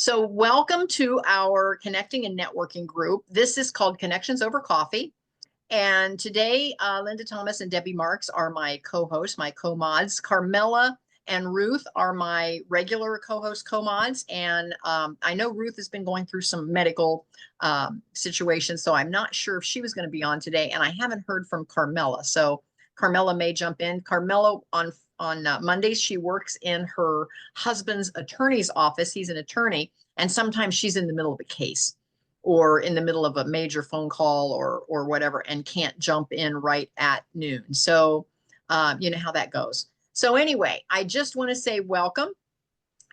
So welcome to our connecting and networking group. This is called Connections Over Coffee. And today, Linda Thomas and Debbie Marks are my co-hosts, my co-mods. Carmella and Ruth are my regular co-host, co-mods. And I know Ruth has been going through some medical situations, so I'm not sure if she was going to be on today. And I haven't heard from Carmella, so Carmella may jump in. Carmella on Mondays, she works in her husband's attorney's office. He's an attorney, and sometimes she's in the middle of a case or in the middle of a major phone call or whatever, and can't jump in right at noon. So you know how that goes. So anyway, I just want to say welcome.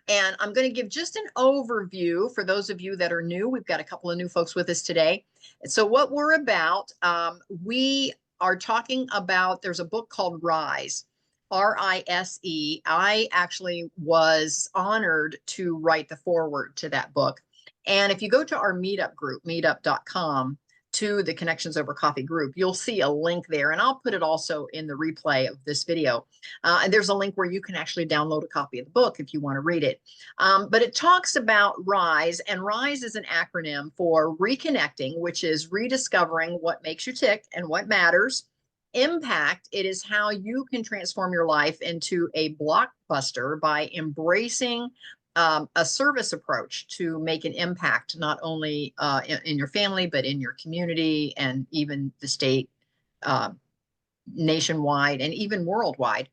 And I'm going to give just an overview for those of you that are new. We've got a couple of new folks with us today. And so what we're about, we are talking about, there's a book called Rise, R-I-S-E. I actually was honored to write the foreword to that book. And if you go to our meetup group, meetup.com, to the Connections Over Coffee group, you'll see a link there. And I'll put it also in the replay of this video. And there's a link where you can actually download a copy of the book if you want to read it. But it talks about RISE, and RISE is an acronym for reconnecting, which is rediscovering what makes you tick and what matters. Impact, it is how you can transform your life into a blockbuster by embracing a service approach to make an impact, not only in your family, but in your community and even the state, nationwide, and even worldwide.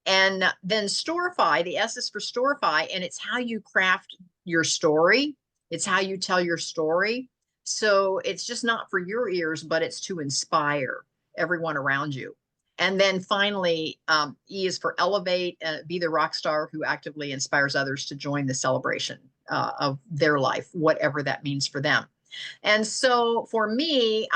And then Storify, the S is for Storify, and it's how you craft your story. It's how you tell your story. So it's just not for your ears, but it's to inspire everyone around you. And then finally, E is for elevate, be the rock star who actively inspires others to join the celebration of their life, whatever that means for them. And so for me,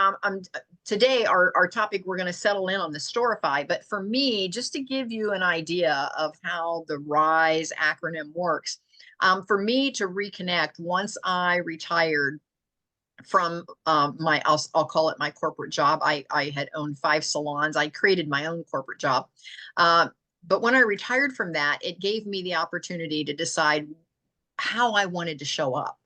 today, our topic, we're going to settle in on the Storify. But for me, just to give you an idea of how the RISE acronym works, for me to reconnect, once I retired from I'll call it my corporate job. I had owned 5 salons. I created my own corporate job. But when I retired from that, it gave me the opportunity to decide how I wanted to show up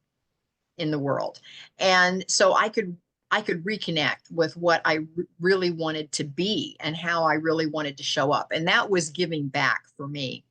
in the world. And so I could reconnect with what I really wanted to be and how I really wanted to show up. And that was giving back for me.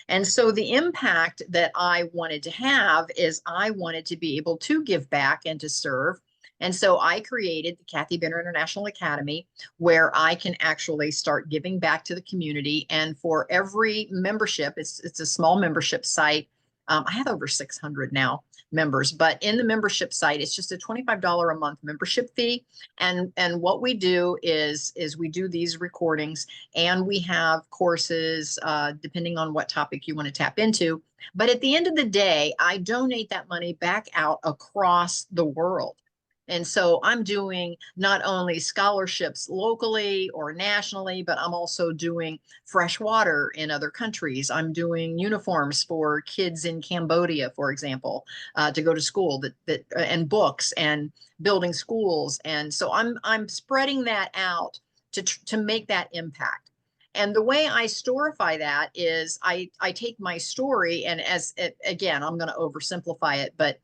And so the impact that I wanted to have is I wanted to be able to give back and to serve. And so I created the Kathy Benner International Academy, where I can actually start giving back to the community. And for every membership, it's a small membership site. I have over 600 now members, but in the membership site, it's just a $25 a month membership fee. And what we do is we do these recordings, and we have courses, depending on what topic you want to tap into. But at the end of the day, I donate that money back out across the world. And so I'm doing not only scholarships locally or nationally, but I'm also doing fresh water in other countries. I'm doing uniforms for kids in Cambodia, for example, to go to school, and books, and building schools. And so I'm spreading that out to make that impact. And the way I storify that is I take my story, and again, I'm going to oversimplify it, but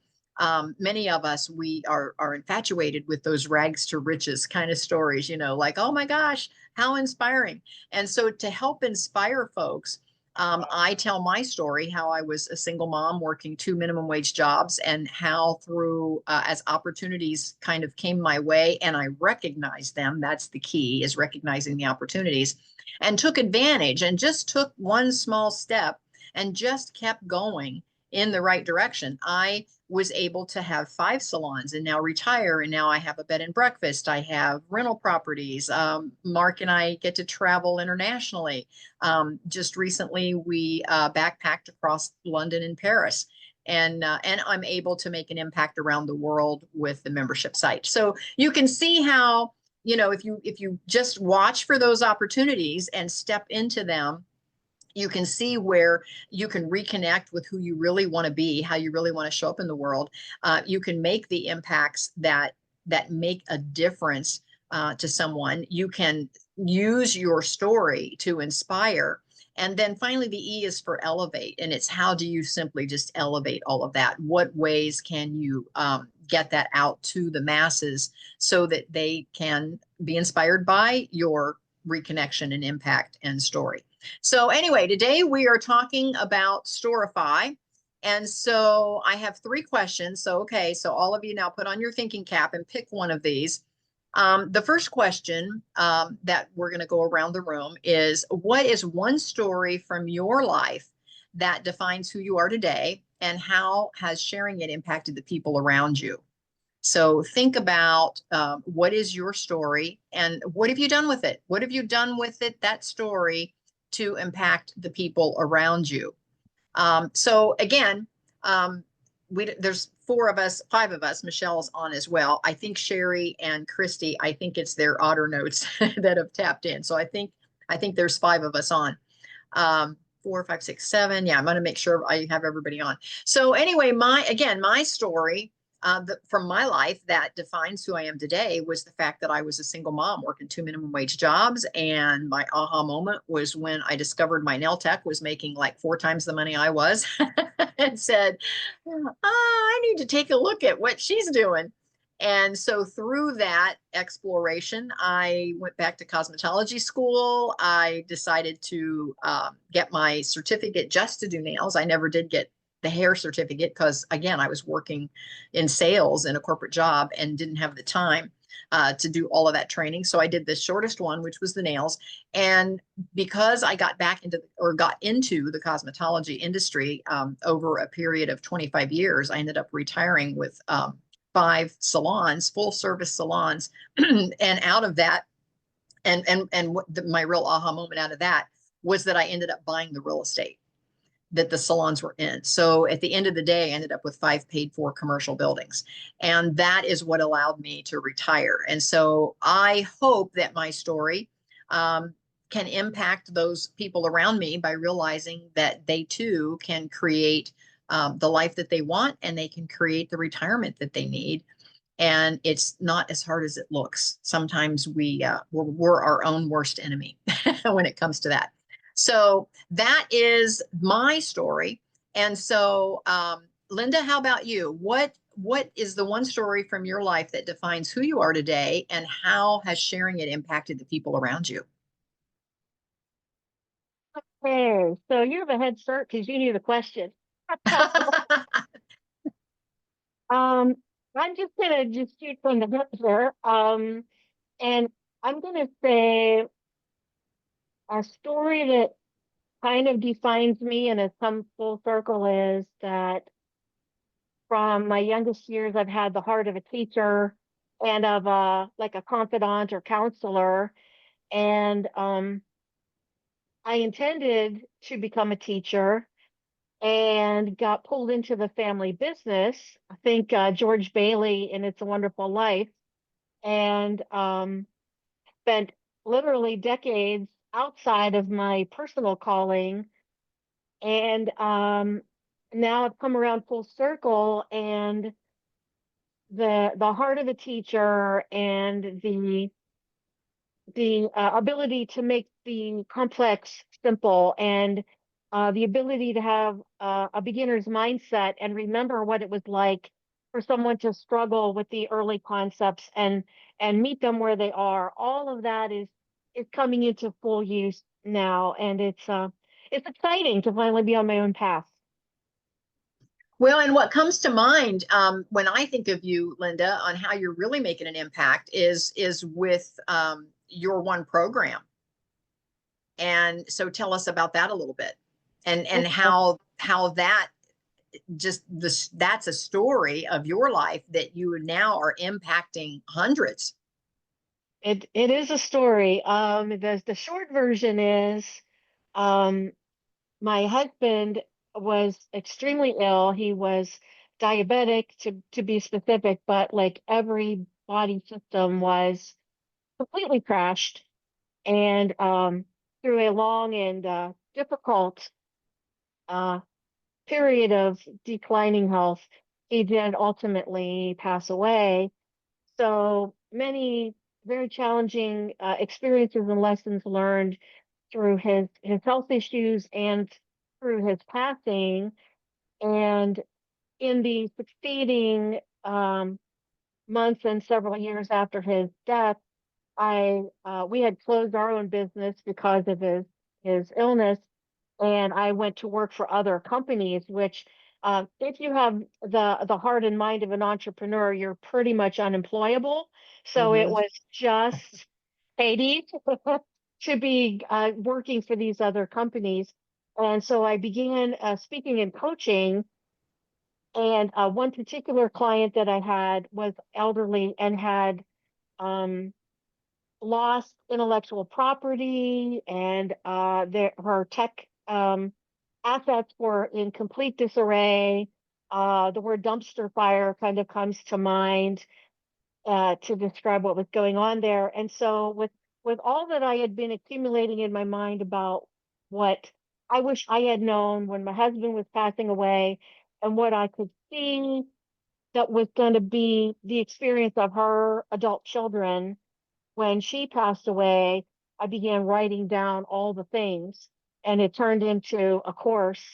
many of us, we are infatuated with those rags to riches kind of stories, like, oh my gosh, how inspiring. And so to help inspire folks, I tell my story, how I was a single mom working 2 minimum wage jobs, and how through as opportunities kind of came my way and I recognized them. That's the key, is recognizing the opportunities, and took advantage, and just took one small step and just kept going in the right direction. I was able to have 5 salons and now retire. And now I have a bed and breakfast. I have rental properties. Mark and I get to travel internationally. Just recently, we backpacked across London and Paris. And I'm able to make an impact around the world with the membership site. So you can see how, if you just watch for those opportunities and step into them, you can see where you can reconnect with who you really want to be, how you really want to show up in the world. You can make the impacts that make a difference to someone. You can use your story to inspire, And then finally, the E is for elevate. And it's how do you simply just elevate all of that? What ways can you get that out to the masses so that they can be inspired by your reconnection and impact and story? So anyway, today we are talking about Storify. And so I have 3 questions. So, okay, so all of you now put on your thinking cap and pick one of these. The first question that we're going to go around the room is, what is one story from your life that defines who you are today, and how has sharing it impacted the people around you? So think about what is your story and what have you done with it? What have you done with it, that story, to impact the people around you? So again, there's 4 of us, 5 of us. Michelle's on as well. I think Sherry and Christy, I think it's their otter notes that have tapped in. So I think there's 5 of us on. 4, 5, 6, 7. Yeah, I'm going to make sure I have everybody on. So anyway, my story from my life that defines who I am today was the fact that I was a single mom working 2 minimum wage jobs. And my aha moment was when I discovered my nail tech was making like 4 times the money I was and said, I need to take a look at what she's doing. And so through that exploration, I went back to cosmetology school. I decided to get my certificate just to do nails. I never did get the hair certificate because, again, I was working in sales in a corporate job and didn't have the time to do all of that training. So I did the shortest one, which was the nails. And because I got into the cosmetology industry over a period of 25 years, I ended up retiring with 5 salons, full service salons. And out of that, my real aha moment out of that was that I ended up buying the real estate that the salons were in. So at the end of the day, I ended up with 5 paid for commercial buildings. And that is what allowed me to retire. And so I hope that my story can impact those people around me by realizing that they too can create the life that they want, and they can create the retirement that they need. And it's not as hard as it looks. Sometimes we're our own worst enemy when it comes to that. So that is my story. And so, Linda, how about you? What is the one story from your life that defines who you are today, and how has sharing it impacted the people around you? Hey, so you have a head start because you knew the question. Um, I'm just gonna just shoot from the hip here. And I'm gonna say a story that kind of defines me and has come full circle is that from my youngest years, I've had the heart of a teacher and of like a confidant or counselor. And I intended to become a teacher and got pulled into the family business. I think George Bailey in It's a Wonderful Life, and spent literally decades outside of my personal calling. And now I've come around full circle, and the heart of a teacher and the ability to make the complex simple, and the ability to have a beginner's mindset and remember what it was like for someone to struggle with the early concepts and meet them where they are. All of that is coming into full use now, and it's exciting to finally be on my own path. Well, and what comes to mind when I think of you, Linda, on how you're really making an impact is with your one program. And so tell us about that a little bit, and how that that's a story of your life that you now are impacting hundreds. It is a story. The short version is, um, my husband was extremely ill. He was diabetic to be specific, but like every body system was completely crashed. And through a long and difficult uh, period of declining health, he did ultimately pass away. So many very challenging experiences and lessons learned through his health issues and through his passing. And in the succeeding months and several years after his death, I we had closed our own business because of his illness, and I went to work for other companies, which if you have the heart and mind of an entrepreneur, you're pretty much unemployable. So it Hmm. was just Hades to be working for these other companies. And so I began speaking and coaching. And one particular client that I had was elderly and had um, lost intellectual property, and her tech assets were in complete disarray. The word dumpster fire kind of comes to mind to describe what was going on there. And so with all that I had been accumulating in my mind about what I wish I had known when my husband was passing away, and what I could see that was going to be the experience of her adult children when she passed away, I began writing down all the things, and it turned into a course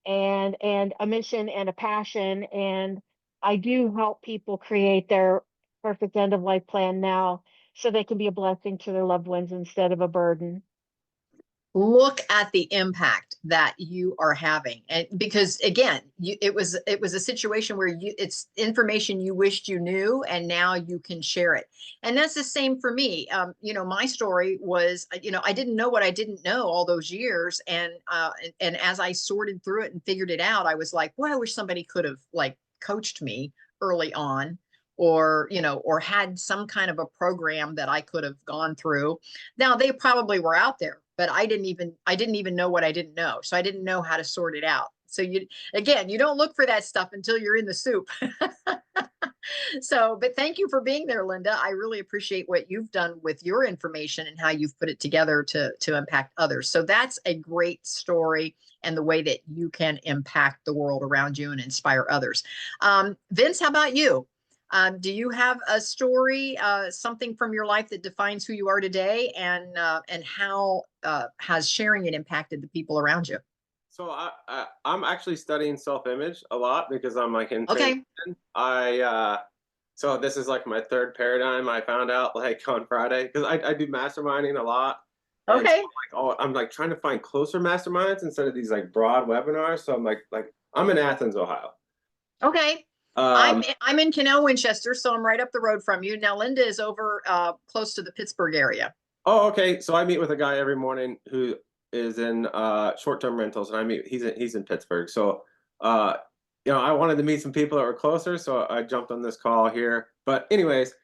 and a mission and a passion. And I do help people create their perfect end of life plan now so they can be a blessing to their loved ones instead of a burden. Look at the impact that you are having, and because again, it was a situation where it's information you wished you knew, and now you can share it. And that's the same for me. My story was, I didn't know what I didn't know all those years, and as I sorted through it and figured it out, I was like, boy, I wish somebody could have like coached me early on, or had some kind of a program that I could have gone through. Now they probably were out there, but I didn't even know what I didn't know. So I didn't know how to sort it out. So you don't look for that stuff until you're in the soup. So, but thank you for being there, Linda. I really appreciate what you've done with your information and how you've put it together to impact others. So that's a great story, and the way that you can impact the world around you and inspire others. Vince, how about you? Do you have a story, something from your life that defines who you are today, and how has sharing it impacted the people around you? So I'm actually studying self-image a lot because I'm like in transition. Okay. So this is like my third paradigm I found out like on Friday, because I do masterminding a lot. And so Okay. I'm like trying to find closer masterminds instead of these like broad webinars. So I'm like I'm in Athens, Ohio. Okay. I'm Um, I'm in Canal Winchester, so I'm right up the road from you. Now Linda is over close to the Pittsburgh area. oh, okay. So I meet with a guy every morning who is in short-term rentals, and he's in Pittsburgh. So uh I wanted to meet some people that were closer, so I jumped on this call here. But anyways,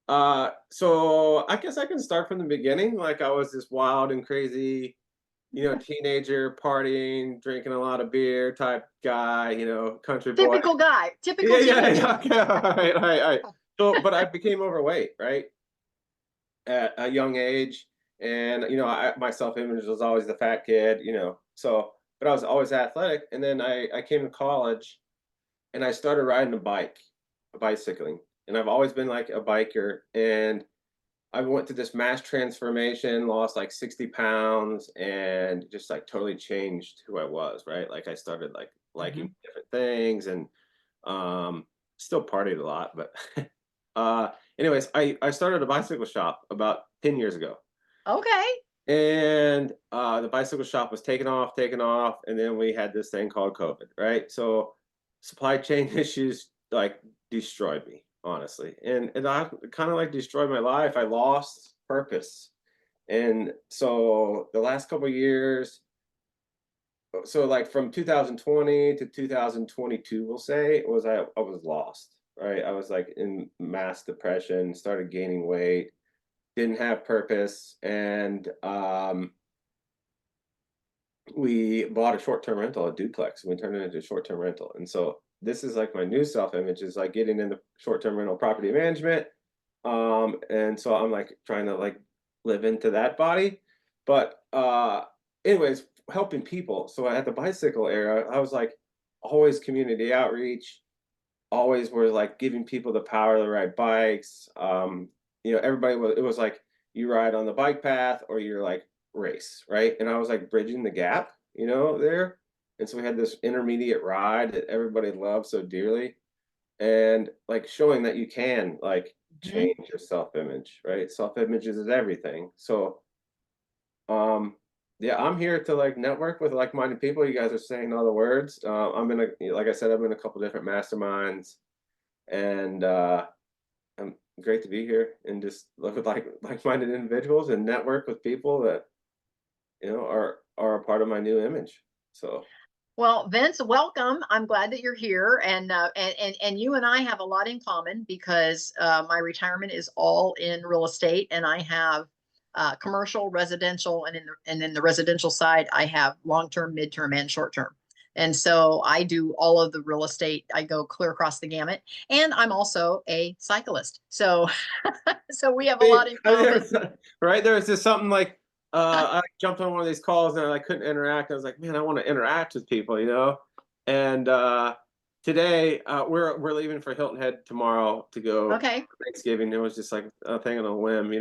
so I guess I can start from the beginning. Like I was this wild and crazy, teenager, partying, drinking a lot of beer type guy, country boy. Typical guy, typical Yeah, yeah, teenager. yeah. Okay, all right. So, but I became overweight, right? At a young age, and my self-image was always the fat kid, so but I was always athletic. And then I came to college, and I started riding bicycling, and I've always been like a biker. And I went through this mass transformation, lost like 60 pounds, and just like totally changed who I was, right? Like I started like liking Mhm. different things, and um still partied a lot, but uh anyways, I started a bicycle shop about 10 years ago. Okay. And the bicycle shop was taking off, and then we had this thing called COVID, right? So supply chain issues like destroyed me, honestly. And I kind of like destroyed my life. I lost purpose. And so the last couple of years, so like from 2020 to 2022, we'll say, I was lost, right? I was like in mass depression, started gaining weight, didn't have purpose. And we bought a short-term rental, a duplex, and we turned it into a short-term rental. And so this is like my new self-image, is like getting into short-term rental property management. And so I'm like trying to like live into that body. But anyways, helping people. So at the bicycle era, I was like always community outreach, always were like giving people the power to ride bikes. Everybody was, it was like you ride on the bike path, or you're like race, right? And I was like bridging the gap, there. And so we had this intermediate ride that everybody loved so dearly, and like showing that you can like Mhm. change your self-image, right? Self-image is everything. So um yeah, I'm here to like network with like-minded people. You guys are saying all the words. Like I said, I'm in a couple different masterminds, and I'm great to be here and just look at like-minded individuals and network with people that are a part of my new image. So Well, Vince, welcome. I'm glad that you're here, and you and I have a lot in common because my retirement is all in real estate, and I have commercial, residential, and in the residential side, I have long-term, midterm, and short-term. And so I do all of the real estate. I go clear across the gamut, and I'm also a cyclist. So, so we have a lot in common. right, there was just something like I jumped on one of these calls and I couldn't interact. I was like, man, I want to interact with people, And today we're leaving for Hilton Head tomorrow to go Okay. for Thanksgiving. It was just like a thing on a whim,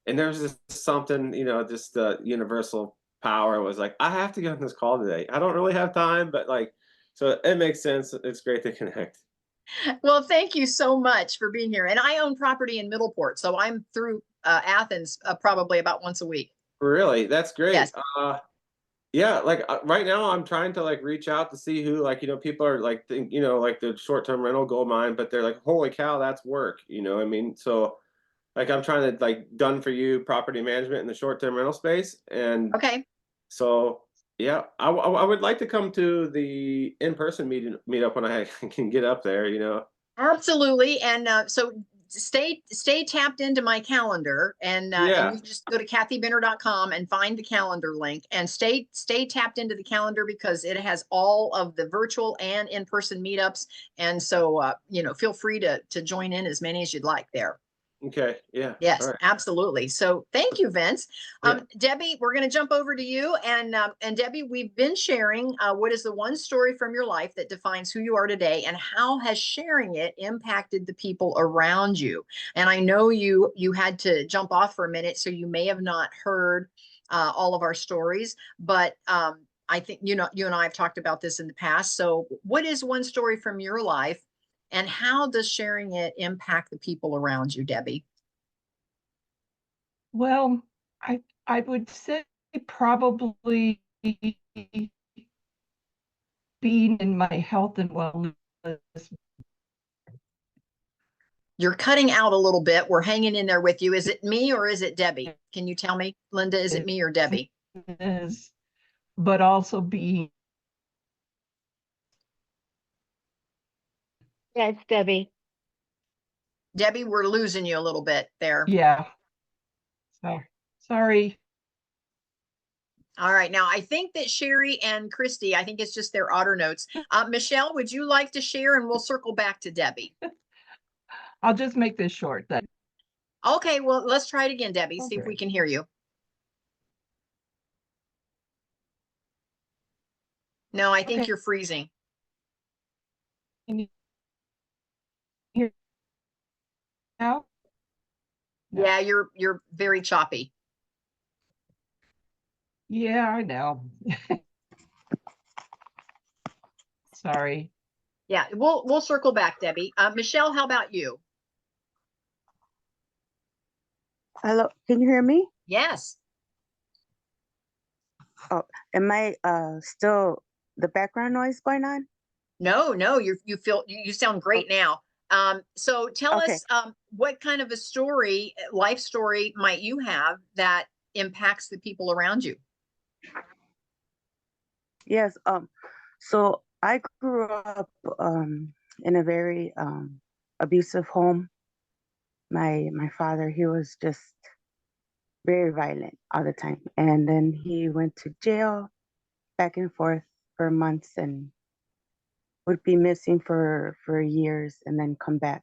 And there was just something, just the universal power was like, I have to get on this call today. I don't really have time, but like, so it makes sense. It's great to connect. Well, thank you so much for being here. And I own property in Middleport, so I'm through Athens probably about once a week. Really, that's great. Yes. Yeah, like right now I'm trying to like reach out to see who, like, people are like like the short-term rental gold mine, but they're like, holy cow, that's work, I mean? So like I'm trying to like done for you property management in the short-term rental space. And Okay. so yeah, I would like to come to the in-person meetup when I can get up there, Absolutely. And so stay tapped into my calendar, and Yeah. you just go to kathybinner.com and find the calendar link, and stay tapped into the calendar because it has all of the virtual and in-person meetups. And so feel free to join in as many as you'd like there. Okay. Yeah. All Yes, right. absolutely. So thank you, Vince. Yeah. Debbie, we're going to jump over to you. And Debbie, we've been sharing what is the one story from your life that defines who you are today, and how has sharing it impacted the people around you? And I know you had to jump off for a minute, so you may have not heard all of our stories, but I think you and I have talked about this in the past. So what is one story from your life, and how does sharing it impact the people around you, Debbie? Well, I would say probably being in my health and wellness. You're cutting out a little bit. We're hanging in there with you. Is it me or is it Debbie? Can you tell me, Linda, is it me or Debbie? But also being. Yeah, it's Debbie. Debbie, we're losing you a little bit there. Yeah. So sorry. All right. Now, I think that Sherry and Christy, I think it's just their otter notes. Michelle, would you like to share, and we'll circle back to Debbie? I'll just make this short then. Okay. Well, let's try it again, Debbie. See if Okay. we can hear you. No, I think Okay. you're freezing. Can you hear now? No. Yeah, you're very choppy. Yeah, I know. Sorry. Yeah, we'll circle back, Debbie. Michelle, how about you? Hello, can you hear me? Yes. Oh, am I still the background noise going on? No, you sound great now. So tell Okay. us what kind of a story, life story might you have that impacts the people around you? Yes, so I grew up in a very abusive home. My father, he was just very violent all the time. And then he went to jail back and forth for months and would be missing for years and then come back.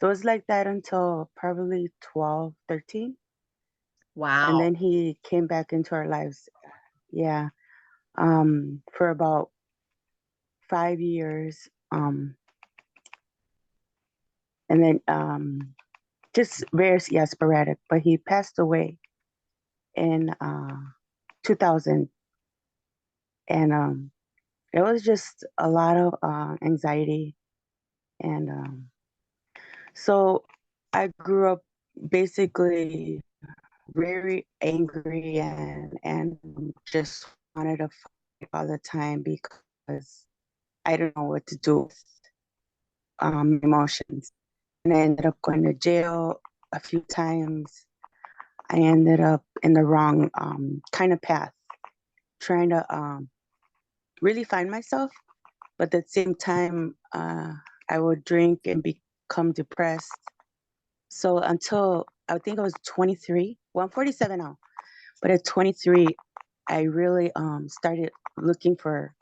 So it was like that until probably 12, 13. Wow. And then he came back into our lives. Yeah. For about 5 years. And then just very sporadic, but he passed away in 2000. And it was just a lot of anxiety. And so I grew up basically very angry and just wanted to fight all the time because I don't know what to do with emotions. And I ended up going to jail a few times. I ended up in the wrong kind of path, trying to really find myself. But at the same time, I would drink and become depressed. So until I think I was 23, well, I'm 47 now, but at 23, I really started looking for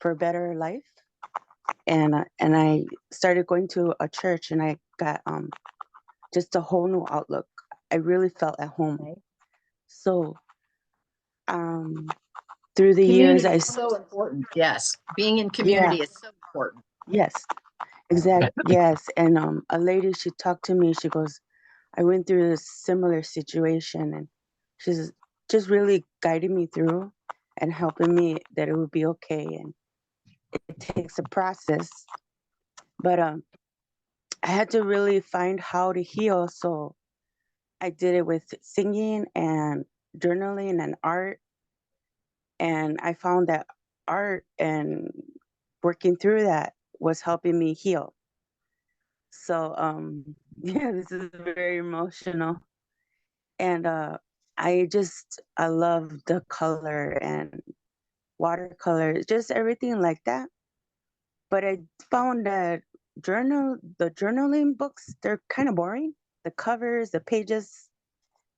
a better life, and I started going to a church, and I got just a whole new outlook. I really felt at home. So through the years, Community is so important. Yes. Being in yeah, community is so important. yes, exactly, yes. And a lady, she talked to me. She goes, I went through a similar situation, and she's just really guiding me through and helping me that it would be okay. And it takes a process, but I had to really find how to heal. So I did it with singing and journaling and art. And I found that art and working through that was helping me heal. So yeah, this is very emotional. And I love the color and watercolor, just everything like that. But I found that the journaling books, they're kind of boring. The covers, the pages,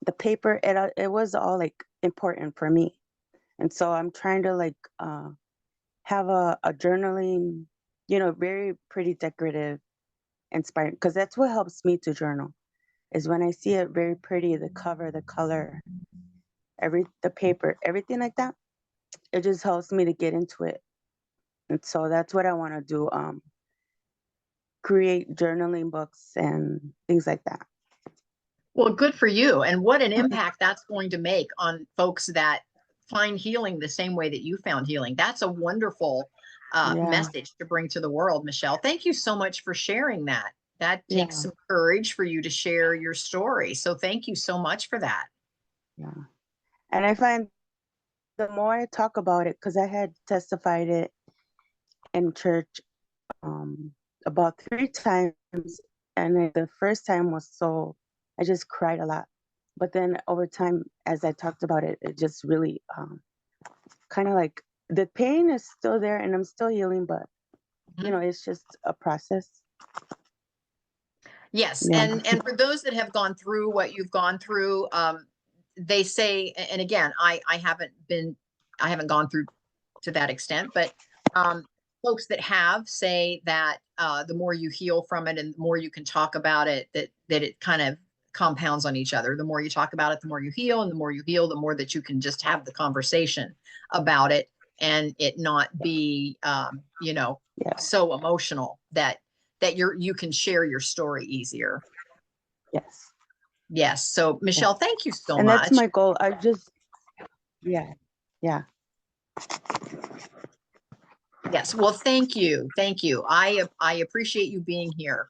the paper, it was all like important for me. And so I'm trying to like have a journaling, very pretty, decorative, inspiring, because that's what helps me to journal, is when I see it very pretty, the cover, the color, the paper, everything like that. It just helps me to get into it. And so that's what I want to do. Create journaling books and things like that. Well, good for you. And what an impact that's going to make on folks that find healing the same way that you found healing. That's a wonderful Yeah. message to bring to the world, Michelle. Thank you so much for sharing that. That takes Yeah. some courage for you to share your story. So thank you so much for that. Yeah. And I find the more I talk about it, because I had testified it in church about 3 times, and the first time was I just cried a lot. But then over time, as I talked about it, it just really kind of like the pain is still there, and I'm still healing, but it's just a process. Yes, Yeah. and for those that have gone through what you've gone through, they say, and again, I haven't gone through to that extent, but folks that have say that the more you heal from it and the more you can talk about it, that it kind of compounds on each other. The more you talk about it, the more you heal, and the more you heal, the more that you can just have the conversation about it and it not be Yeah. so emotional that you can share your story easier. Yes. Yes. So Michelle, thank you so And much. that's my goal. Yeah. Yes. Well, thank you. Thank you. I appreciate you being here.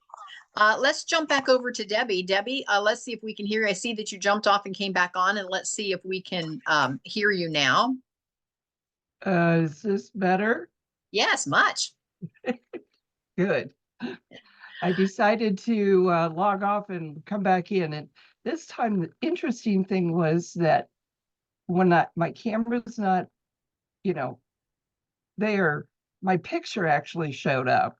Let's jump back over to Debbie. Debbie, let's see if we can hear you. I see that you jumped off and came back on, and let's see if we can hear you now. Is this better? Yes, much. Good. I decided to log off and come back in. And this time, the interesting thing was that when my camera's not, there, my picture actually showed up,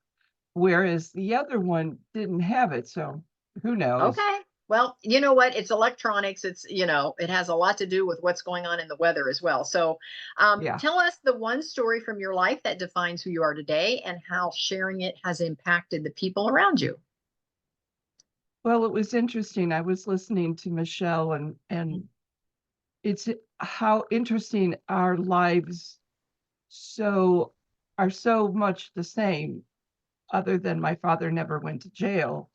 whereas the other one didn't have it. So who knows? Okay. Well, you know what? It's electronics. It's, it has a lot to do with what's going on in the weather as well. So Yeah. tell us the one story from your life that defines who you are today and how sharing it has impacted the people around you. Well, it was interesting. I was listening to Michelle, and it's how interesting our lives are so much the same, other than my father never went to jail.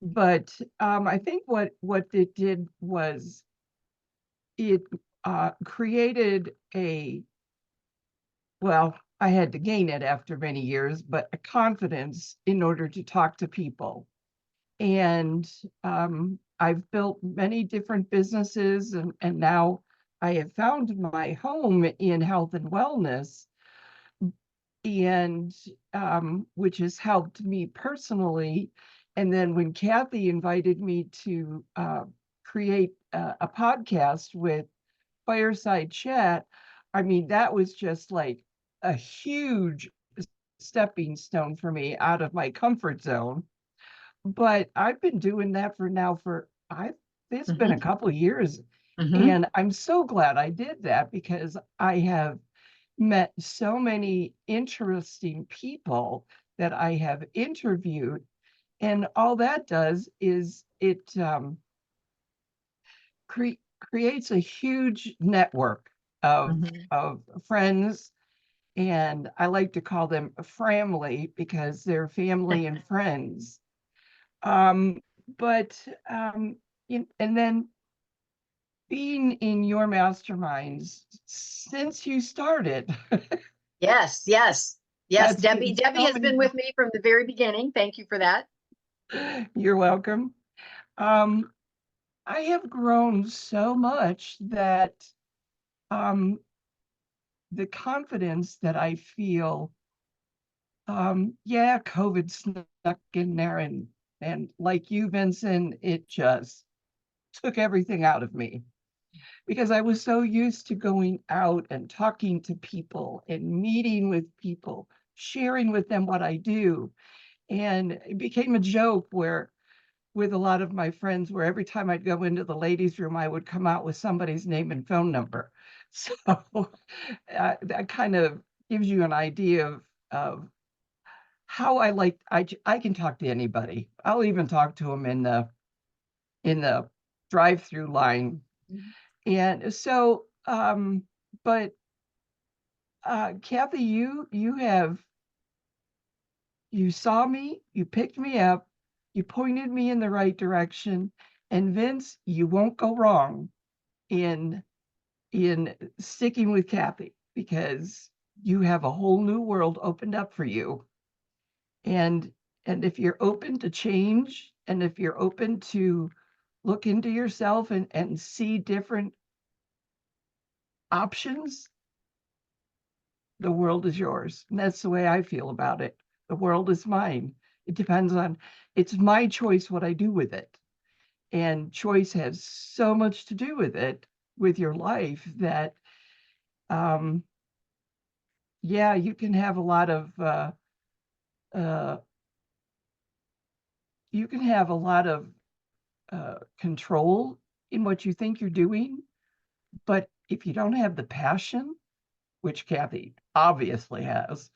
But I think what it did was it created well, I had to gain it after many years, but a confidence in order to talk to people. And I've built many different businesses, and now I have found my home in health and wellness, and which has helped me personally. And then when Kathy invited me to create a podcast with Fireside Chat, I mean, that was just like a huge stepping stone for me out of my comfort zone. But I've been doing that it's been a couple of years, and I'm so glad I did that, because I have met so many interesting people that I have interviewed, and all that does is it creates a huge network of friends, and I like to call them family, because they're family and friends. But and then being in your masterminds since you started. Yes, yes, yes. That's Debbie been so has been many- with me from the very beginning. Thank you for that. You're welcome. I have grown so much that the confidence that I feel, yeah, COVID snuck in there, and like you, Vincent, it just took everything out of me, because I was so used to going out and talking to people and meeting with people, sharing with them what I do. And it became a joke with a lot of my friends, where every time I'd go into the ladies' room, I would come out with somebody's name and phone number. So that kind of gives you an idea of how I can talk to anybody. I'll even talk to them in the drive-through line. And so, but Kathy, you saw me, you picked me up, you pointed me in the right direction, and Vince, you won't go wrong in sticking with Kathy, because you have a whole new world opened up for you. And if you're open to change, and if you're open to look into yourself and see different options, the world is yours. And that's the way I feel about it. The world is mine. It's my choice what I do with it. And choice has so much to do with it, with your life, that, yeah, you can have a lot of, control in what you think you're doing. But if you don't have the passion, which Kathy obviously has.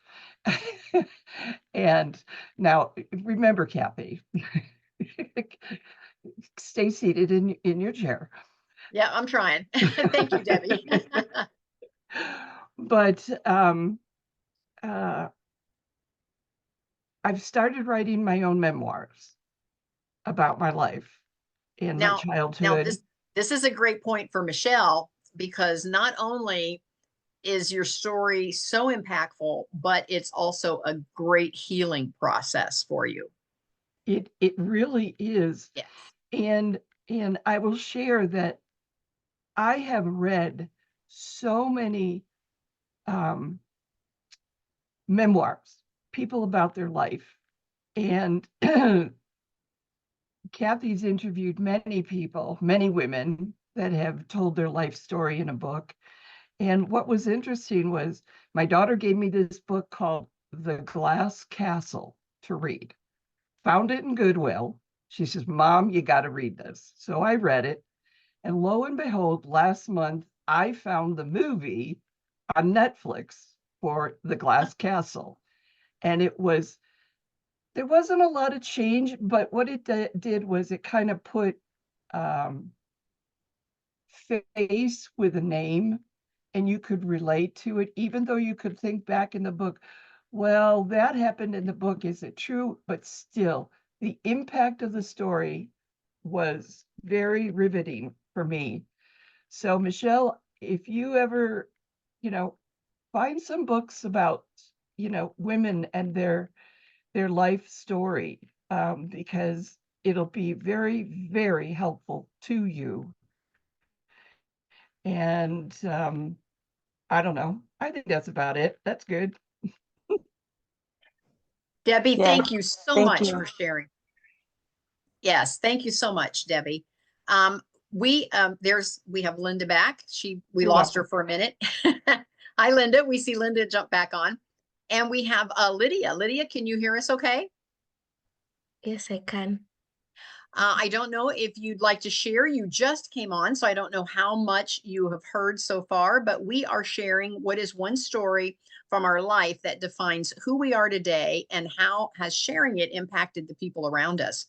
And now remember, Kathy, stay seated in your chair. Yeah, I'm trying. Thank you, Debbie. But I've started writing my own memoirs about my life and my Now childhood. this is a great point for Michelle, because not only is your story so impactful, but it's also a great healing process for you. It really is. Yes. And I will share that I have read so many memoirs, people about their life. And Kathy's interviewed many people, many women that have told their life story in a book. And what was interesting was my daughter gave me this book called The Glass Castle to read. Found it in Goodwill. She says, Mom, you got to read this. So I read it. And lo and behold, last month, I found the movie on Netflix for The Glass Castle. And there wasn't a lot of change, but what it did was it kind of put face with a name, and you could relate to it, even though you could think back in the book, well, that happened in the book. Is it true? But still, the impact of the story was very riveting for me. So Michelle, if you ever, you know, find some books about, women and their life story, because it'll be very, very helpful to you. And I don't know. I think that's about it. That's good. Debbie, Yeah, thank you so thank much you. for sharing. Yes, thank you so much, Debbie. We have Linda back. We You're lost her welcome. for a minute. Hi, Linda. We see Linda jump back on. And we have Lydia. Lydia, can you hear us okay? Yes, I can. I don't know if you'd like to share. You just came on, so I don't know how much you have heard so far, but we are sharing what is one story from our life that defines who we are today and how has sharing it impacted the people around us.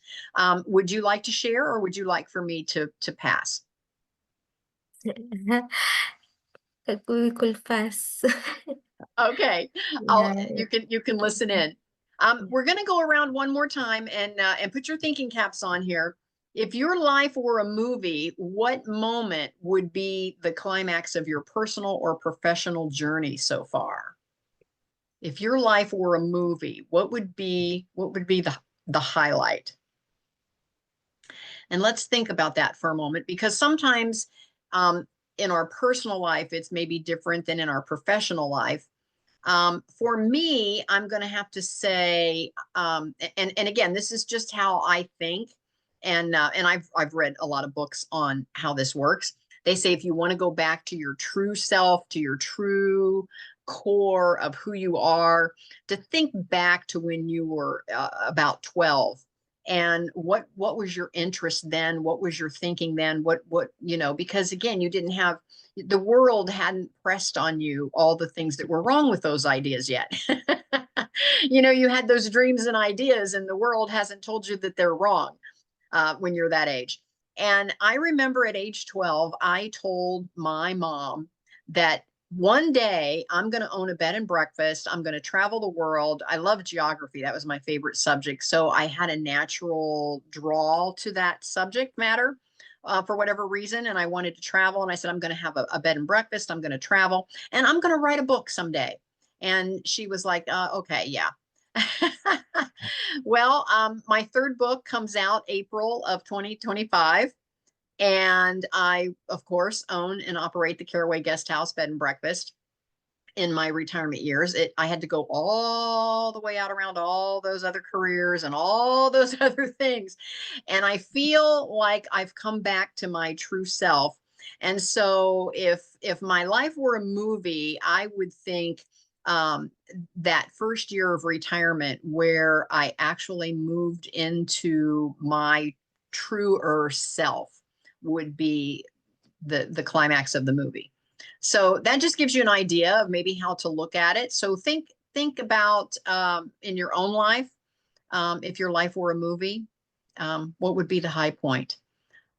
Would you like to share, or would you like for me to pass? We could pass. Okay, Yeah. you can listen in. We're gonna go around one more time and put your thinking caps on here. If your life were a movie, what moment would be the climax of your personal or professional journey so far? If your life were a movie, what would be the highlight? And let's think about that for a moment, because sometimes in our personal life, it's maybe different than in our professional life. For me, I'm going to have to say, and again, this is just how I think, and I've read a lot of books on how this works. They say if you want to go back to your true self, to your true core of who you are, to think back to when you were about 12, and what was your interest then? What was your thinking then? Because again, you didn't have, the world hadn't pressed on you all the things that were wrong with those ideas yet. You had those dreams and ideas, and the world hasn't told you that they're wrong when you're that age. And I remember at age 12, I told my mom that one day I'm going to own a bed and breakfast. I'm going to travel the world. I love geography. That was my favorite subject. So I had a natural draw to that subject matter for whatever reason. And I wanted to travel. And I said, I'm going to have a bed and breakfast. I'm going to travel, and I'm going to write a book someday. And she was like, okay, yeah. Well, my third book comes out April of 2025. And I, of course, own and operate the Caraway Guest House Bed and Breakfast in my retirement years. I had to go all the way out around all those other careers and all those other things. And I feel like I've come back to my true self. And so if my life were a movie, I would think that first year of retirement where I actually moved into my truer self would be the climax of the movie. So that just gives you an idea of maybe how to look at it. So think about in your own life, if your life were a movie, what would be the high point?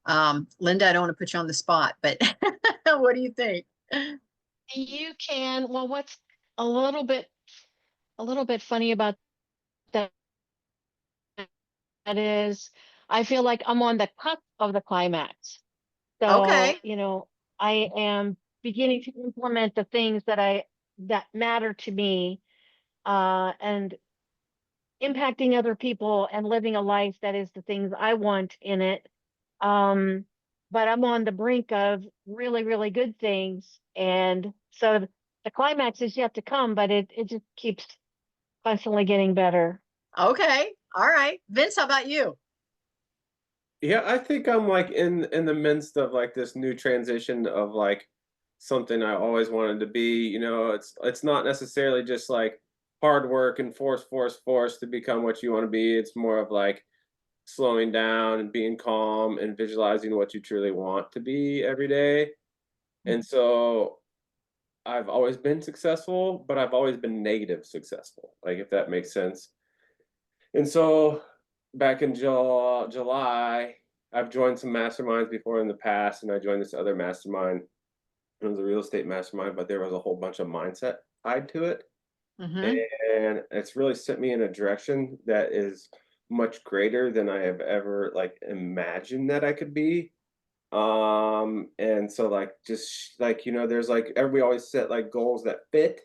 Linda, I don't want to put you on the spot, but what do you think? You can, well, what's a little bit funny about that is I feel like I'm on the cusp of the climax. So, Okay. I am beginning to implement the things that matter to me, and impacting other people and living a life that is the things I want in it. But I'm on the brink of really, really good things. And so the climax is yet to come, but it just keeps constantly getting better. Okay. All right. Vince, how about you? Yeah, I think I'm like in the midst of like this new transition of like something I always wanted to be. It's not necessarily just like hard work and force to become what you want to be. It's more of like slowing down and being calm and visualizing what you truly want to be every day. And so I've always been successful, but I've always been negative successful, like if that makes sense. And so back in July, I've joined some masterminds before in the past, and I joined this other mastermind. It was a real estate mastermind, but there was a whole bunch of mindset tied to it. Mm-hmm. And it's really sent me in a direction that is much greater than I have ever like imagined that I could be. And so like, just like, you know, there's like, we always set like goals that fit.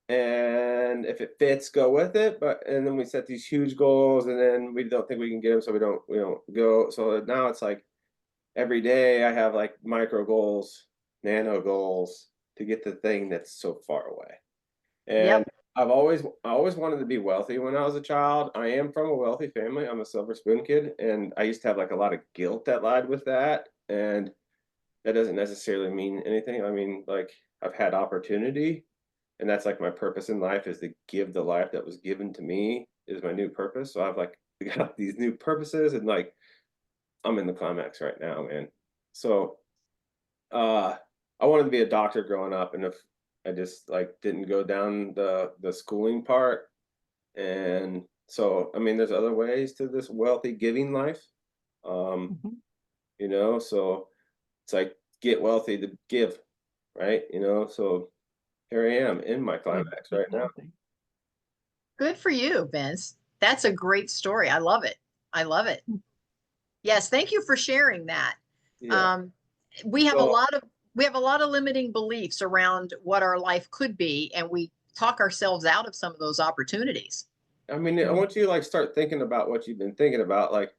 And if it fits, go with it. But, and then we set these huge goals and then we don't think we can get them. So we don't go. So now it's like every day I have like micro goals, nano goals to get the thing that's so far away. And Yep. I always wanted to be wealthy when I was a child. I am from a wealthy family. I'm a silver spoon kid, and I used to have like a lot of guilt that lied with that. And that doesn't necessarily mean anything. I mean, like I've had opportunity, and that's like my purpose in life is to give the life that was given to me is my new purpose. So I've like got these new purposes, and like I'm in the climax right now, man. So I wanted to be a doctor growing up, and if I just like didn't go down the schooling part, and so I mean, there's other ways to this wealthy giving life, Mhm. you know. So it's like get wealthy to give, right? You know. So here I am in my climax right now. Exactly. Good for you, Vince. That's a great story. I love it. I love it. Yes, thank you for sharing that. Yeah. Um, we have a So lot of we have a lot of limiting beliefs around what our life could be, and we talk ourselves out of some of those opportunities. I mean, I want you to like start thinking about what you've been thinking about. Like,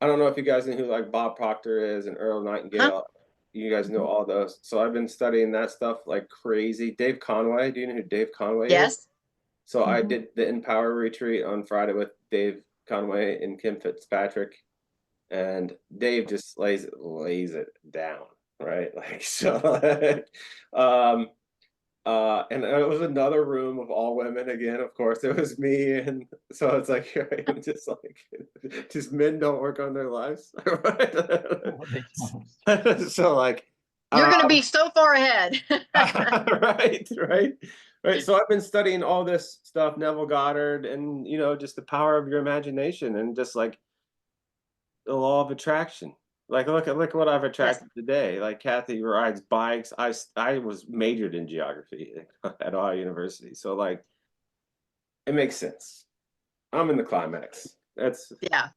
I don't know if you guys know who like Bob Proctor is and Earl Huh? Nightingale. You guys know all those. So I've been studying that stuff like crazy. Dave Conway, do you know who Dave Conway is? Yes. So I Mhm. did the Empower retreat on Friday with Dave Conway and Kim Fitzpatrick, and Dave just lays it down, right? Like so, um, and it was another room of all women again. Of course, it was me, and so it's like here I am, just like, just men don't work on their lives, right? Oh, they don't. So like, You're going to um, be so far ahead. right. So I've been studying all this stuff, Neville Goddard, and you know, just the power of your imagination, and just like the law of attraction. Like, look what I've Yes. attracted today. Like Kathy rides bikes. I was majored in geography at Ohio University, so like, it makes sense. I'm in the climax. That's Yeah.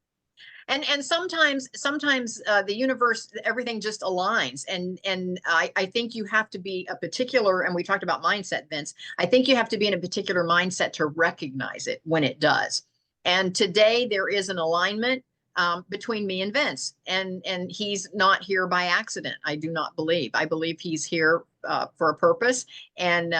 And sometimes the universe, everything just aligns, and I think you have to be a particular, and we talked about mindset, Vince. I think you have to be in a particular mindset to recognize it when it does. And today there is an alignment between me and Vince, and he's not here by accident. I do not believe. I believe he's here for a purpose, and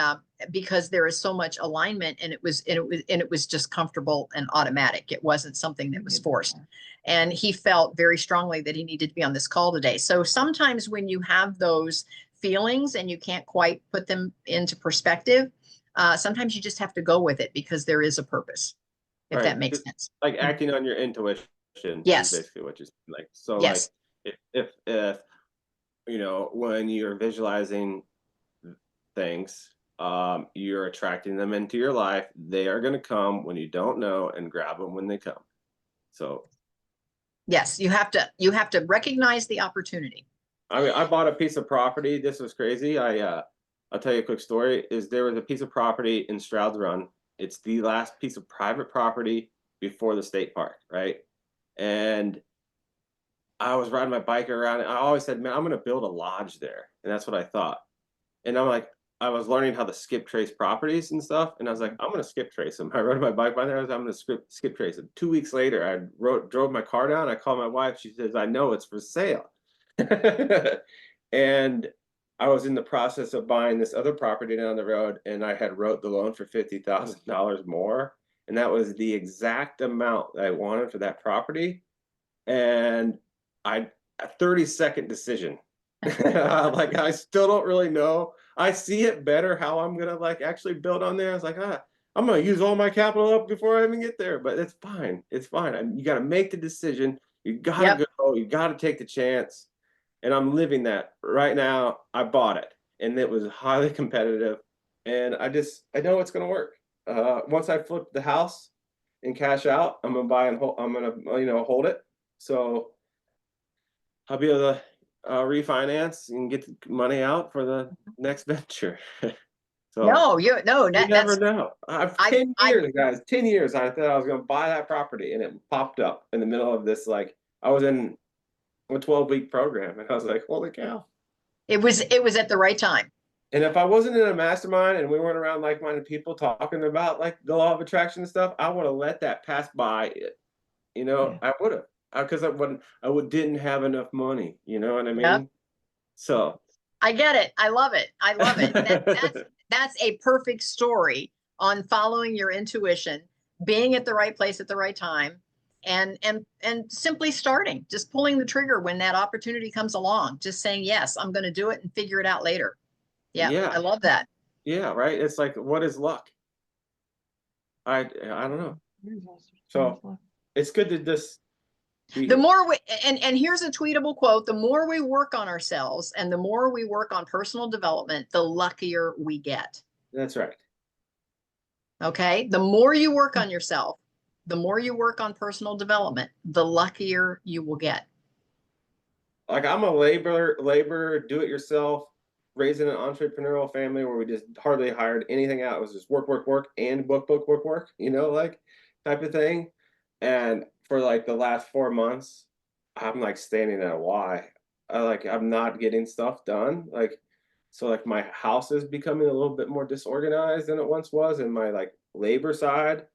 because there is so much alignment, and it was just comfortable and automatic. It wasn't something that was forced. And he felt very strongly that he needed to be on this call today. So sometimes when you have those feelings and you can't quite put them into perspective, sometimes you just have to go with it because there is a purpose, if right. that makes Just sense. like acting on your intuition is Yes. basically what you're saying. Like, so like, Yes. if you know, when you're visualizing things, you're attracting them into your life. They are going to come when you don't know, and grab them when they come. So Yes. You have to recognize the opportunity. I mean, I bought a piece of property. This was crazy. I'll tell you a quick story. Is there was a piece of property in Stroud's Run. It's the last piece of private property before the state park, right? And I was riding my bike around, and I always said, man, I'm going to build a lodge there. And that's what I thought. And I'm like, I was learning how to skip trace properties and stuff. And I was like, I'm going to skip trace them. I rode my bike by there. I'm going to skip trace them. 2 weeks later, drove my car down. I called my wife. She says, I know it's for sale. And I was in the process of buying this other property down the road, and I had wrote the loan for $50,000 more. And that was the exact amount that I wanted for that property. And a 30-second decision. Like, I still don't really know. I see it better how I'm gonna like actually build on there. I was like, I'm gonna use all my capital up before I even get there, but it's fine. It's fine. You got to make the decision. You gotta Yep. go. You got to take the chance. And I'm living that right now. I bought it, and it was highly competitive. And I know it's gonna work. Once I flip the house and cash out, I'm gonna buy and hold. I'm gonna hold it. So I'll be able to refinance and get the money out for the next venture. So No, no, you never that's know. 10 I years, guys. 10 years. I thought I was going to buy that property, and it popped up in the middle of this. Like, I was in a 12-week program. And I was like, holy cow. It was at the right time. And if I wasn't in a mastermind and we weren't around like-minded people talking about like the law of attraction and stuff, I would have let that pass by. You know, Yeah. I would have, because didn't have enough money. You know what I mean? Yep. So I get it. I love it. I love it. That's a perfect story on following your intuition, being at the right place at the right time, and simply starting, just pulling the trigger when that opportunity comes along, just saying, yes, I'm going to do it and figure it out later. Yeah, yeah, I love that. yeah, right. It's like, what is luck? I don't know. So it's good to just be The more we, and here's a tweetable quote, the more we work on ourselves and the more we work on personal development, the luckier we get. That's right. Okay. The more you work on yourself, the more you work on personal development, the luckier you will get. Like I'm a laborer, do it yourself, raised in an entrepreneurial family where we just hardly hired anything out. It was just work, and work, you know, like type of thing. And for like the last 4 months, I'm like standing at a Y. I'm not getting stuff done. Like, so like my house is becoming a little bit more disorganized than it once was in my like labor side.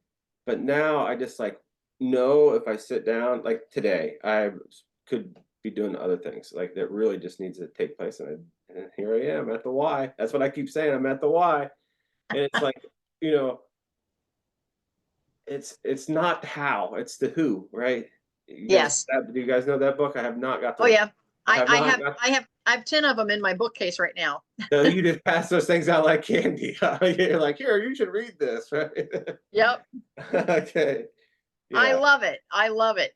But now I just like know if I sit down, like today, I could be doing other things like that really just needs to take place. And here I am at the Y. That's what I keep saying. I'm at the Y. And it's like, you know, it's not how, it's the who, right? Yes. Do you guys know that book? I have not got to. Oh yeah. I I have 10 of them in my bookcase right now. So you just pass those things out like candy. You're like, here, you should read this, right? Yep. Okay. I Yeah. love it. I love it.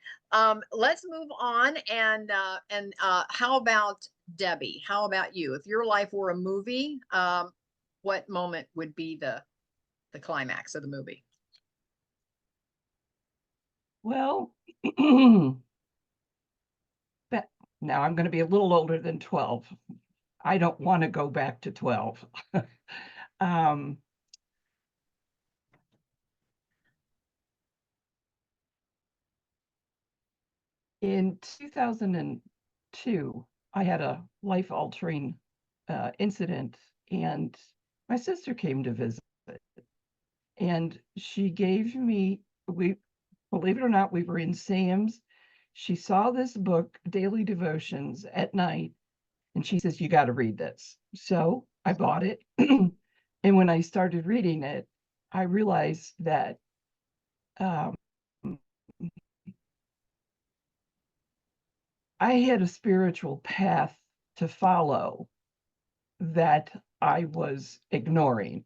Let's move on. And how about Debbie? How about you? If your life were a movie, what moment would be the climax of the movie? Well, but now I'm going to be a little older than 12. I don't want to go back to 12. In 2002, I had a life-altering incident, and my sister came to visit, and she gave me, believe it or not, we were in Sam's. She saw this book, Daily Devotions, at night, and she says, you got to read this. So I bought it. And when I started reading it, I realized that I had a spiritual path to follow that I was ignoring.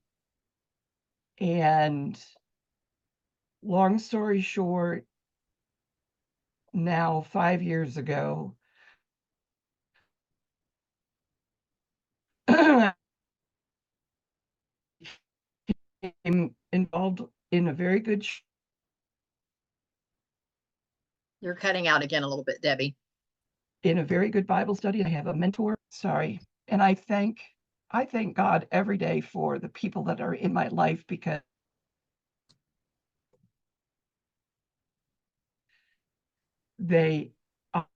And long story short, now 5 years ago, I'm involved in a very good You're cutting out again a little bit, Debbie. in a very good Bible study. I have a mentor, sorry. And I thank God every day for the people that are in my life, because they are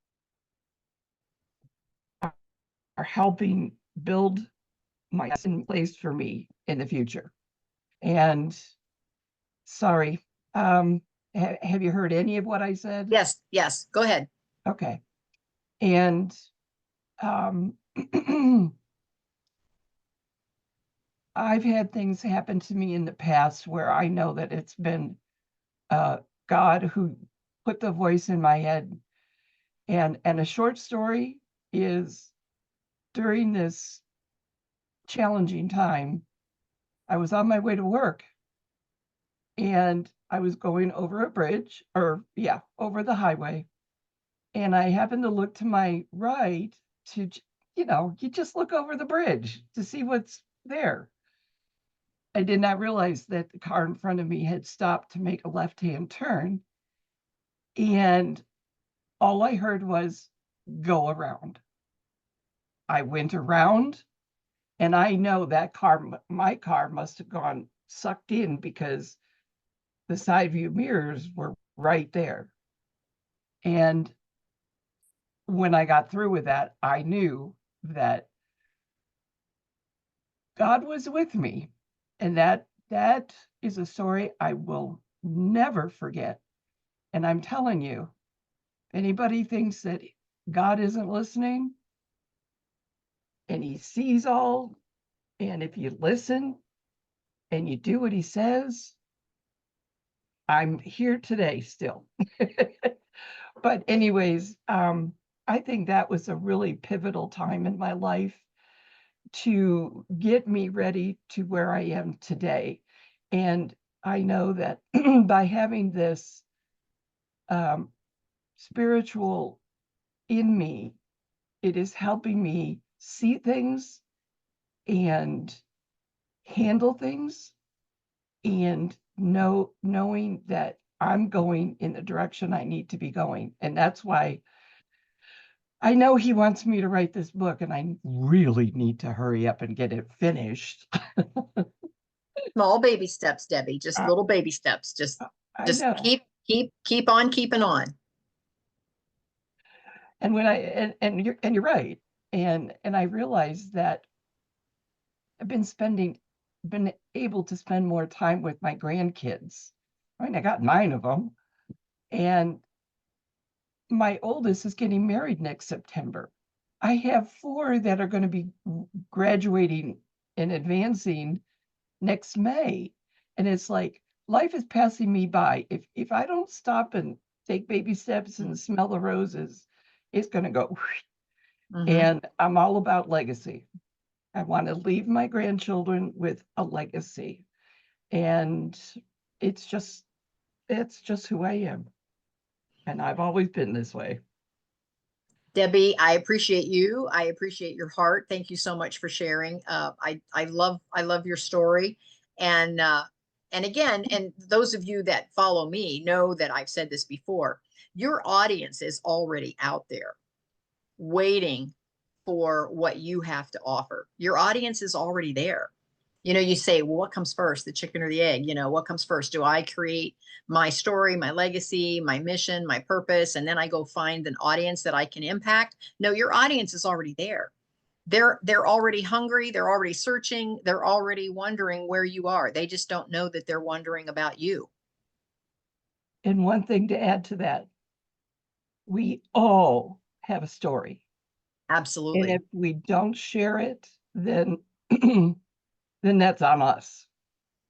helping build my place for me in the future. And sorry, have you heard any of what I said? Yes. Yes. Go ahead. Okay. And I've had things happen to me in the past where I know that it's been God who put the voice in my head. And a short story is, during this challenging time, I was on my way to work, and I was going over a bridge, or over the highway. And I happened to look to my right to, you just look over the bridge to see what's there. I did not realize that the car in front of me had stopped to make a left-hand turn. And all I heard was, go around. I went around, and I know that my car must have gone sucked in, because the side view mirrors were right there. And when I got through with that, I knew that God was with me. And that is a story I will never forget. And I'm telling you, if anybody thinks that God isn't listening and he sees all, and if you listen and you do what he says, I'm here today still. But anyways, I think that was a really pivotal time in my life to get me ready to where I am today. And I know that by having this spiritual in me, it is helping me see things and handle things, and knowing that I'm going in the direction I need to be going. And that's why I know he wants me to write this book, and I really need to hurry up and get it finished. Small baby steps, Debbie, just Uh, little baby steps. Just I just know. keep on keeping on. And when and you're right. And I realized that I've been able to spend more time with my grandkids. I mean, I got 9 of them, and my oldest is getting married next September. I have 4 that are going to be graduating and advancing next May. And it's like life is passing me by. If I don't stop and take baby steps and smell the roses, it's going to go. Mhm. And I'm all about legacy. I want to leave my grandchildren with a legacy. And it's just who I am. And I've always been this way. Debbie, I appreciate you. I appreciate your heart. Thank you so much for sharing. I love your story. And again, and those of you that follow me know that I've said this before. Your audience is already out there waiting for what you have to offer. Your audience is already there. You know, you say, well, what comes first, the chicken or the egg? You know, what comes first? Do I create my story, my legacy, my mission, my purpose, and then I go find an audience that I can impact? No, your audience is already there. They're already hungry. They're already searching. They're already wondering where you are. They just don't know that they're wondering about you. And one thing to add to that, we all have a story. And Absolutely. if we don't share it, then then that's on us.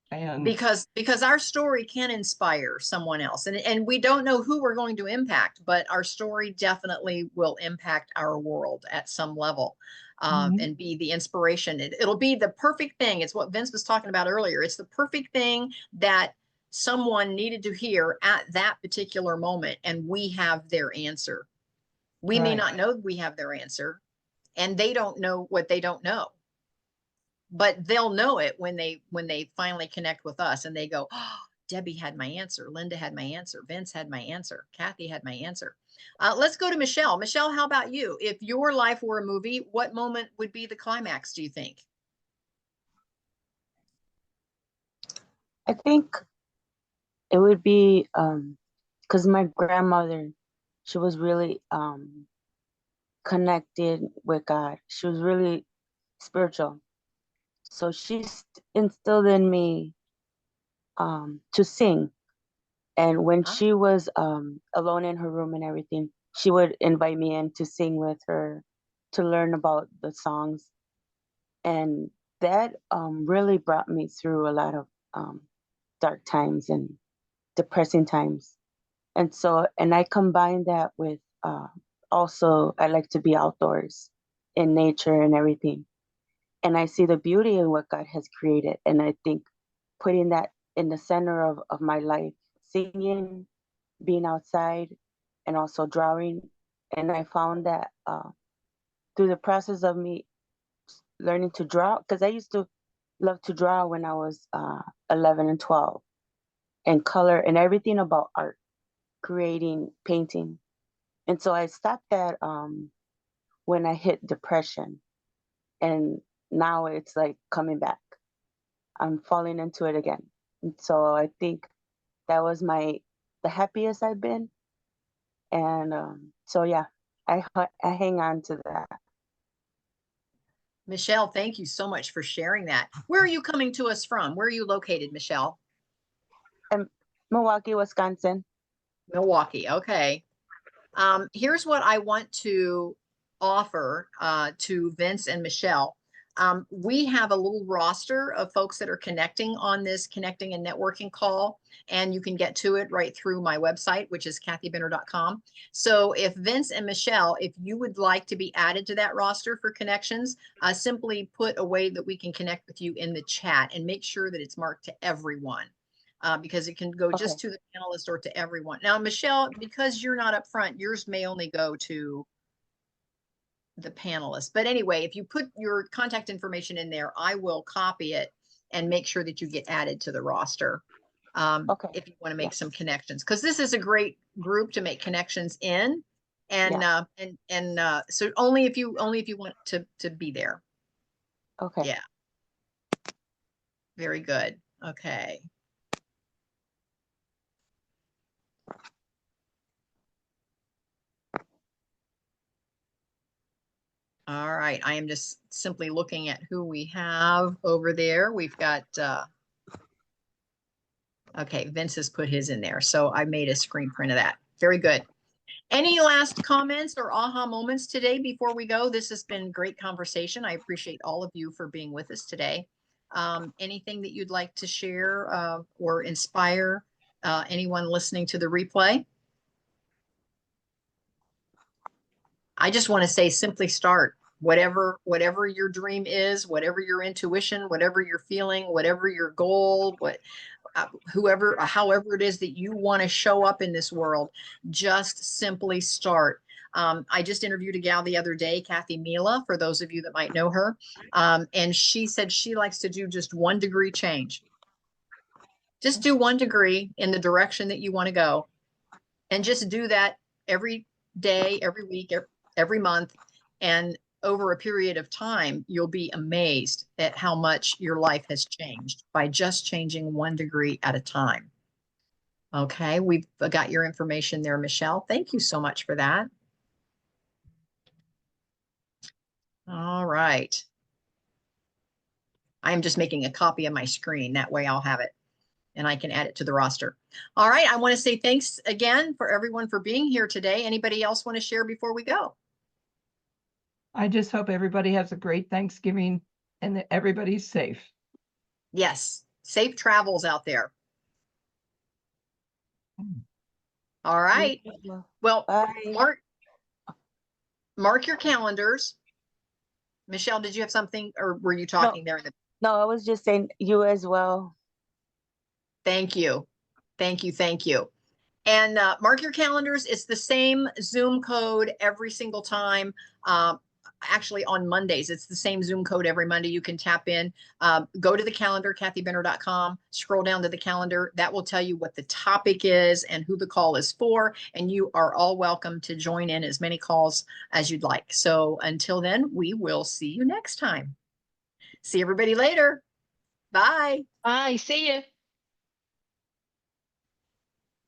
And Because our story can inspire someone else, and we don't know who we're going to impact, but our story definitely will impact our world at some level, Mhm. and be the inspiration. It'll be the perfect thing. It's what Vince was talking about earlier. It's the perfect thing that someone needed to hear at that particular moment, and we have their answer. We may Right. not know we have their answer, and they don't know what they don't know, but they'll know it when they finally connect with us and they go, oh, Debbie had my answer, Linda had my answer, Vince had my answer, Kathy had my answer. Let's go to Michelle. Michelle, how about you? If your life were a movie, what moment would be the climax, do you think? I think it would be because my grandmother, she was really connected with God. She was really spiritual. So she instilled in me to sing. And when Ah, she was alone in her room and everything, she would invite me in to sing with her, to learn about the songs. And that really brought me through a lot of dark times and depressing times. And so, and I combine that with also, I like to be outdoors in nature and everything. And I see the beauty in what God has created. And I think putting that in the center of my life, singing, being outside, and also drawing. And I found that through the process of me learning to draw, because I used to love to draw when I was 11 and 12, and color and everything about art, creating, painting. And so I stopped that when I hit depression. And now it's like coming back. I'm falling into it again. And so I think that was the happiest I've been. And so, yeah, I hang on to that. Michelle, thank you so much for sharing that. Where are you coming to us from? Where are you located, Michelle? Milwaukee, Wisconsin. Milwaukee. Okay. Here's what I want to offer to Vince and Michelle. We have a little roster of folks that are connecting on this connecting and networking call, and you can get to it right through my website, which is kathybinner.com. So if Vince and Michelle, if you would like to be added to that roster for connections, simply put a way that we can connect with you in the chat and make sure that it's marked to everyone. Because it can go just to the panelists or to everyone. Now, Michelle, because you're not up front, yours may only go to the panelists. But anyway, if you put your contact information in there, I will copy it and make sure that you get added to the roster. If you want to make some connections, because this is a great group to make connections in, and so only if you want to be there. Okay. Yeah. Very good. Okay. All right, I am just simply looking at who we have over there. We've got, okay, Vince has put his in there, so I made a screen print of that. Very good. Any last comments or aha moments today before we go? This has been great conversation. I appreciate all of you for being with us today. Anything that you'd like to share or inspire anyone listening to the replay? I just want to say simply start. Whatever your dream is, whatever your intuition, whatever you're feeling, whatever your goal, however it is that you want to show up in this world, just simply start. I just interviewed a gal the other day, Kathy Mila, for those of you that might know her. And she said she likes to do just 1 degree change. Just do 1 degree in the direction that you want to go. And just do that every day, every week, every month. And over a period of time, you'll be amazed at how much your life has changed by just changing 1 degree at a time. Okay, we've got your information there, Michelle. Thank you so much for that. All right. I'm just making a copy of my screen. That way I'll have it and I can add it to the roster. All right, I want to say thanks again for everyone for being here today. Anybody else want to share before we go? I just hope everybody has a great Thanksgiving and that everybody's safe. Yes, safe travels out there. All right. Well, Bye. mark your calendars. Michelle, did you have something or were you talking there? No, I was just saying you as well. Thank you. Thank you. Thank you. And mark your calendars. It's the same Zoom code every single time. Actually, on Mondays, it's the same Zoom code every Monday. You can tap in, go to the calendar, kathybinner.com, scroll down to the calendar. That will tell you what the topic is and who the call is for. And you are all welcome to join in as many calls as you'd like. So until then, we will see you next time. See everybody later. Bye. Bye. See you.